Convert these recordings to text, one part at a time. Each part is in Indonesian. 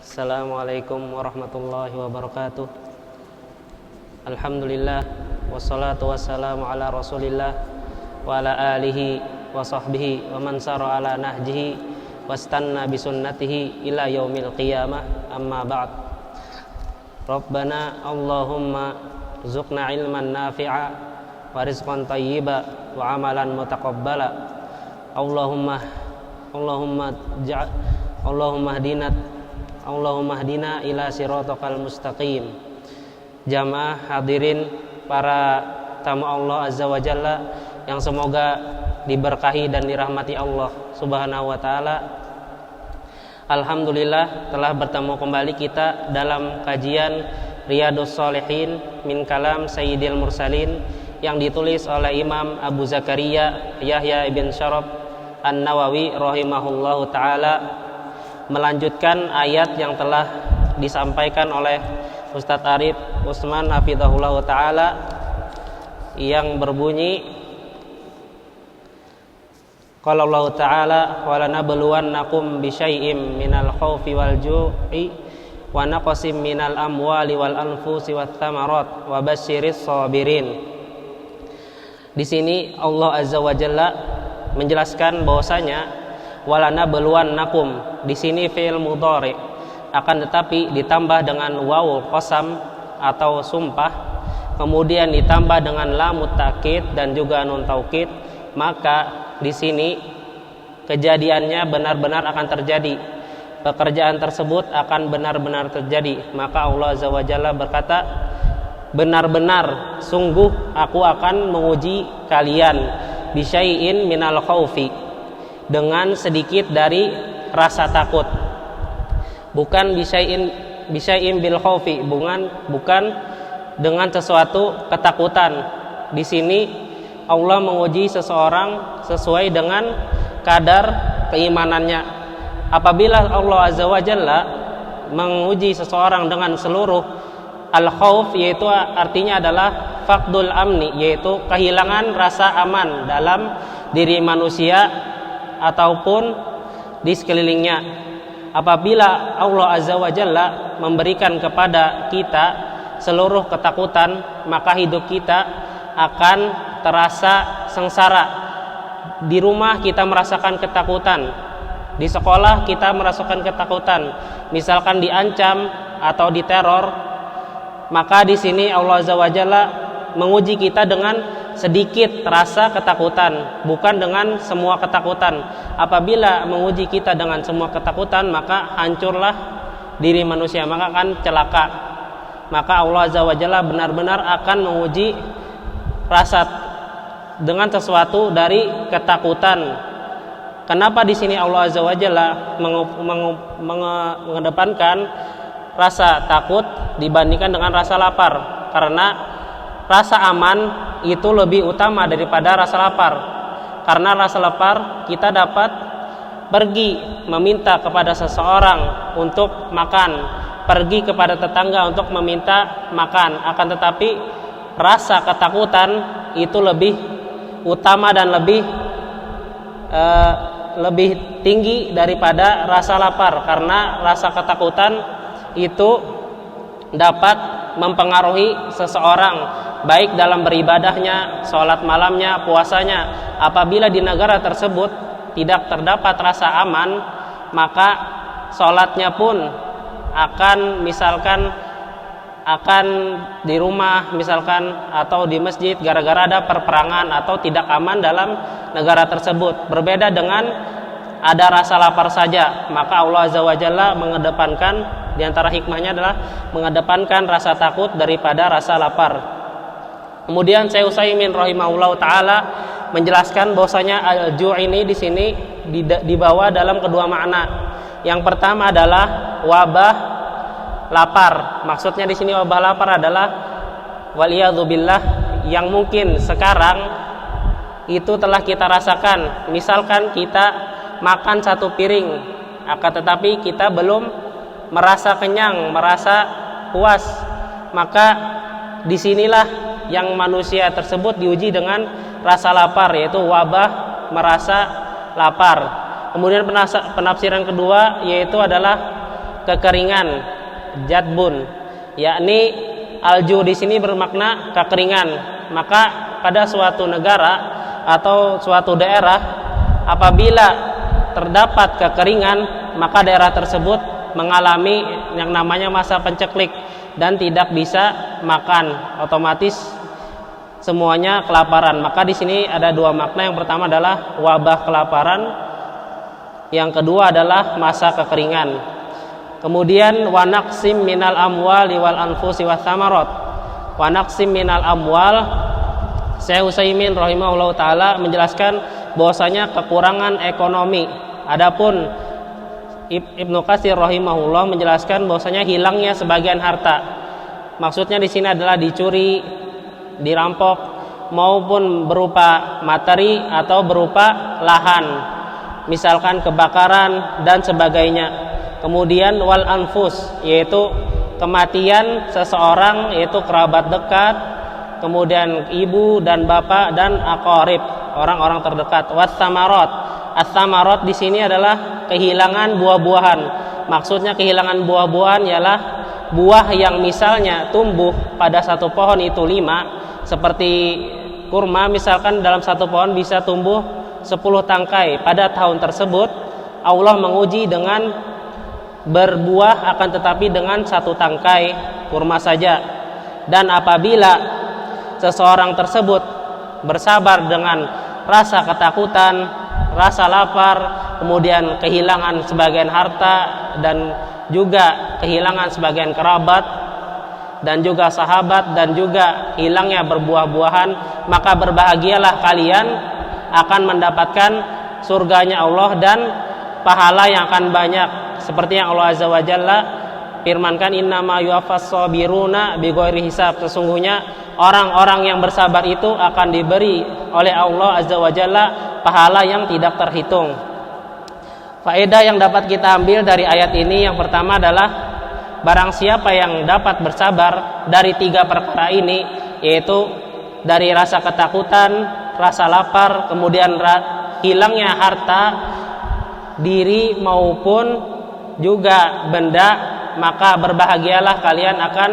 Assalamualaikum warahmatullahi wabarakatuh. Alhamdulillah wassalatu wassalamu ala Rasulillah wa ala alihi wa sahbihi wa man sara ala nahjihi wastanna bisunnatihi ila yaumil qiyamah. Amma ba'd. Rabbana Allahumma zuqna ilman nafi'a wa rizqan tayyiba wa amalan mutaqabbala. Allahumma hdina ila siratal mustaqim. Jamaah hadirin para tamu Allah Azza wa Jalla yang semoga diberkahi dan dirahmati Allah Subhanahu wa taala. Alhamdulillah telah bertemu kembali kita dalam kajian Riyadhus Shalihin min kalam Sayyidil Mursalin yang ditulis oleh Imam Abu Zakaria Yahya ibn Syaraf An-Nawawi rahimahullahu taala, melanjutkan ayat yang telah disampaikan oleh Ustadz Arif Usman hafizahullah ta'ala yang berbunyi, qala Allah ta'ala wa lanabluwannakum bisyai'im minal khaufi wal ju'i wa naqsim minal amwali wal anfusi wath thamarat wa basyiris sabirin. Di sini Allah Azza wa Jalla menjelaskan bahwasanya walanabluwannakum, di sini fi'il mudhari, akan tetapi ditambah dengan wawu qasam atau sumpah, kemudian ditambah dengan lamut taukid dan juga nun taukid, maka di sini kejadiannya benar-benar akan terjadi, pekerjaan tersebut akan benar-benar terjadi. Maka Allah Azza wa Jalla berkata, benar-benar sungguh aku akan menguji kalian bisyai'in minal khaufi, dengan sedikit dari rasa takut. Bukan bisyai'in bil khaufi, bukan dengan sesuatu ketakutan. Di sini Allah menguji seseorang sesuai dengan kadar keimanannya. Apabila Allah Azza wa Jalla menguji seseorang dengan seluruh al-khauf, yaitu artinya adalah faqdul amni, yaitu kehilangan rasa aman dalam diri manusia ataupun di sekelilingnya. Apabila Allah Azza wa Jalla memberikan kepada kita seluruh ketakutan, maka hidup kita akan terasa sengsara. Di rumah kita merasakan ketakutan, di sekolah kita merasakan ketakutan, misalkan diancam atau diteror, maka di sini Allah Azza wa Jalla menguji kita dengan sedikit rasa ketakutan, bukan dengan semua ketakutan. Apabila menguji kita dengan semua ketakutan, maka hancurlah diri manusia, maka akan celaka. Maka Allah Azza wa Jalla benar-benar akan menguji rasa dengan sesuatu dari ketakutan. Kenapa di sini Allah Azza wa Jalla mengedepankan rasa takut dibandingkan dengan rasa lapar? Karena rasa aman itu lebih utama daripada rasa lapar. Karena rasa lapar kita dapat pergi meminta kepada seseorang untuk makan, pergi kepada tetangga untuk meminta makan. Akan tetapi rasa ketakutan itu lebih utama dan lebih tinggi daripada rasa lapar. Karena rasa ketakutan itu dapat mempengaruhi seseorang, baik dalam beribadahnya, sholat malamnya, puasanya. Apabila di negara tersebut tidak terdapat rasa aman, maka sholatnya pun akan di rumah misalkan, atau di masjid, gara-gara ada perperangan atau tidak aman dalam negara tersebut. Berbeda dengan ada rasa lapar saja, maka Allah Azza wa Jalla mengedepankan, di antara hikmahnya adalah mengedepankan rasa takut daripada rasa lapar. Kemudian Syekh Utsaimin rahimahullah taala menjelaskan bahwasanya al-ju' ini di sini dibawa dalam kedua makna. Yang pertama adalah wabah lapar. Maksudnya di sini wabah lapar adalah waliyadzubillah, yang mungkin sekarang itu telah kita rasakan. Misalkan kita makan satu piring, akan tetapi kita belum merasa kenyang, merasa puas, maka disinilah yang manusia tersebut diuji dengan rasa lapar, yaitu wabah merasa lapar. Kemudian penafsiran kedua yaitu adalah kekeringan, jadbun, yakni alju di sini bermakna kekeringan. Maka pada suatu negara atau suatu daerah apabila terdapat kekeringan, maka daerah tersebut mengalami yang namanya masa penceklik dan tidak bisa makan, otomatis semuanya kelaparan. Maka di sini ada dua makna. Yang pertama adalah wabah kelaparan, yang kedua adalah masa kekeringan. Kemudian wa naqsim minal amwali wal anfusi wath thamarat. Wa naqsim minal amwal, Syekh Utsaimin rahimahullah taala menjelaskan bahwasanya kekurangan ekonomi. Adapun Ibnu Katsir rahimahullah menjelaskan bahwasanya hilangnya sebagian harta. Maksudnya di sini adalah dicuri, dirampok, maupun berupa materi atau berupa lahan, misalkan kebakaran dan sebagainya. Kemudian wal anfus, yaitu kematian seseorang, yaitu kerabat dekat, kemudian ibu dan bapak dan aqarib, orang-orang terdekat. Wat thamarat, at-thamarat di sini adalah kehilangan buah-buahan. Maksudnya kehilangan buah-buahan ialah buah yang misalnya tumbuh pada satu pohon itu 5, seperti kurma misalkan dalam satu pohon bisa tumbuh 10 tangkai. Pada tahun tersebut Allah menguji dengan berbuah akan tetapi dengan 1 tangkai kurma saja. Dan apabila seseorang tersebut bersabar dengan rasa ketakutan, rasa lapar, kemudian kehilangan sebagian harta dan juga kehilangan sebagian kerabat dan juga sahabat dan juga hilangnya berbuah-buahan, maka berbahagialah kalian akan mendapatkan surganya Allah dan pahala yang akan banyak, seperti yang Allah Azza wa Jalla firmankan, innama yuwaffas sabiruna bighairi hisab. Sesungguhnya orang-orang yang bersabar itu akan diberi oleh Allah Azza wa Jalla pahala yang tidak terhitung. Faedah yang dapat kita ambil dari ayat ini, yang pertama adalah barang siapa yang dapat bersabar dari 3 perkara ini, yaitu dari rasa ketakutan, rasa lapar, kemudian hilangnya harta diri maupun juga benda, maka berbahagialah kalian akan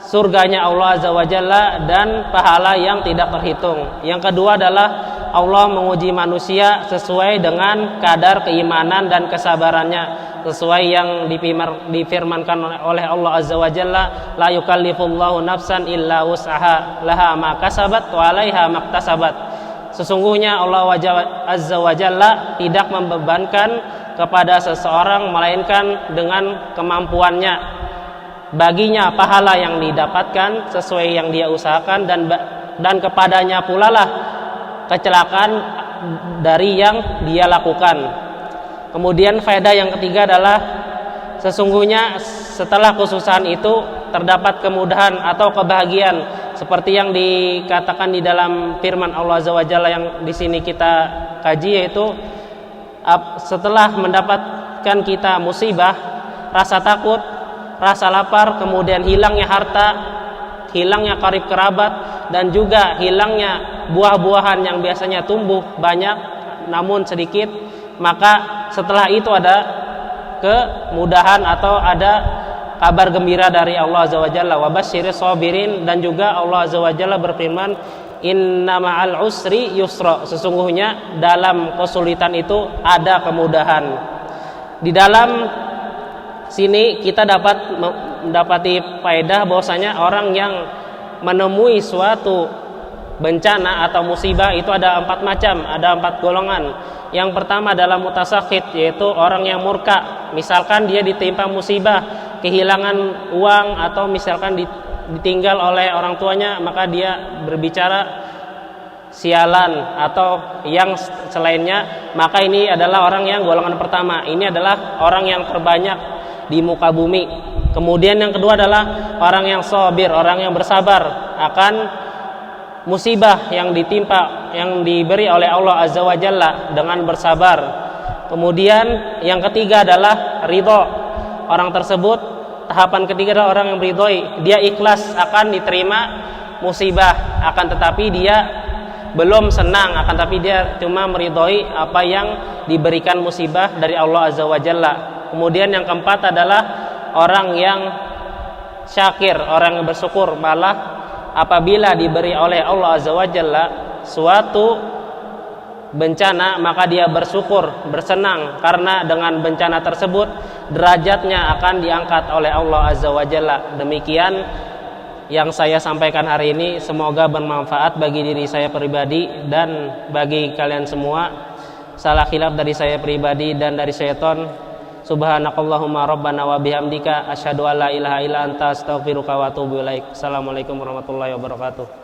surganya Allah Azza wa Jalla dan pahala yang tidak terhitung. Yang kedua adalah Allah menguji manusia sesuai dengan kadar keimanan dan kesabarannya, sesuai yang difirmankan oleh Allah Azza wa Jalla, la yukallifullahu nafsan illa wus'aha laha ma kasabat wa 'alaiha maktasabat. Sesungguhnya Allah Azza wa Jalla tidak membebankan kepada seseorang melainkan dengan kemampuannya. Baginya pahala yang didapatkan sesuai yang dia usahakan, dan kepadanya pula lah kecelakaan dari yang dia lakukan. Kemudian faedah yang ketiga adalah sesungguhnya setelah kesusahan itu terdapat kemudahan atau kebahagiaan, seperti yang dikatakan di dalam firman Allah Azza wa Jalla yang di sini kita kaji, yaitu setelah mendapatkan kita musibah, rasa takut, rasa lapar, kemudian hilangnya harta, hilangnya karib kerabat, dan juga hilangnya buah-buahan yang biasanya tumbuh banyak namun sedikit, maka setelah itu ada kemudahan atau ada kabar gembira dari Allah Azza wa Jalla, wa basyiris sabirin. Dan juga Allah Azza wa Jalla berfirman, inna ma'al usri yusra, sesungguhnya dalam kesulitan itu ada kemudahan. Di dalam sini kita dapat mendapati faedah bahwasanya orang yang menemui suatu bencana atau musibah itu ada 4 macam, ada 4 golongan. Yang pertama adalah mutasakhit, yaitu orang yang murka. Misalkan dia ditimpa musibah, kehilangan uang, atau misalkan ditinggal oleh orang tuanya, maka dia berbicara sialan atau yang selainnya. Maka ini adalah orang yang golongan pertama. Ini adalah orang yang terbanyak di muka bumi. Kemudian yang kedua adalah orang yang sabir, orang yang bersabar akan musibah yang ditimpa, yang diberi oleh Allah Azza wa Jalla dengan bersabar. Kemudian yang ketiga adalah ridho. Orang tersebut, tahapan ketiga adalah orang yang meridhoi, dia ikhlas akan diterima musibah, akan tetapi dia belum senang, akan tapi dia cuma meridhoi apa yang diberikan musibah dari Allah Azza wa Jalla. Kemudian yang keempat adalah orang yang syakir, orang yang bersyukur. Malah apabila diberi oleh Allah Azza wa Jalla suatu bencana, maka dia bersyukur, bersenang, karena dengan bencana tersebut derajatnya akan diangkat oleh Allah Azza wa Jalla. Demikian yang saya sampaikan hari ini, semoga bermanfaat bagi diri saya pribadi dan bagi kalian semua. Salah khilaf dari saya pribadi dan dari syaitan. Subhanakallahumma rabbana wa bihamdika asyhadu an la ilaha illa anta astaghfiruka wa atubu ilaik. Assalamualaikum warahmatullahi wabarakatuh.